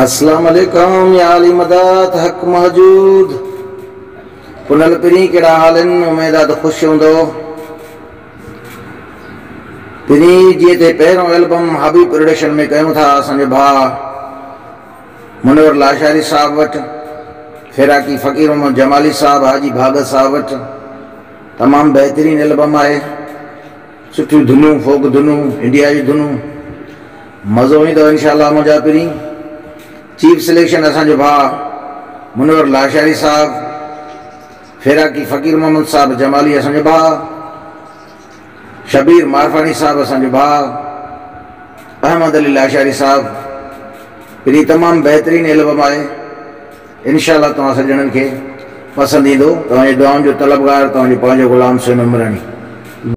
अस्सलाम वालेकुम या अली मदद हक मौजूद पुनल पिरी केड़ा हालन उम्मीद है तो खुश होंदो। पिरी जी ते पहिरों एल्बम हबीब प्रोडक्शन में कयूं था असांजे भाउ मुनवर लाशारी साहब वट, फिराकी फ़कीर मोहम्मद जमाली साहब हाजी भागत साहब वट। तमाम बेहतरीन एल्बम है, सुठी धुनूं, फोक धुनूं, इंडिया जी धुनूं, मज़ो ईंदो इंशाअल्लाह। मुंहिंजा पिरी चीफ सिलेक्शन असांजो भाउ मुनवर लाशारी साहब, फिराकी फ़कीर मोहम्मद साहब जमाली असांजो भाउ, शबीर मारफानी साहब असांजो भाउ, अहमद अली लाशारी साहब। पिरी तमाम बेहतरीन एल्बम है, इंशाअल्लाह तव्हां सॼणनि खे पसंदि ईंदो। तव्हांजी दुआउनि जो तलबगार तव्हांजो पंहिंजो गुलाम हुसैन उमरानी।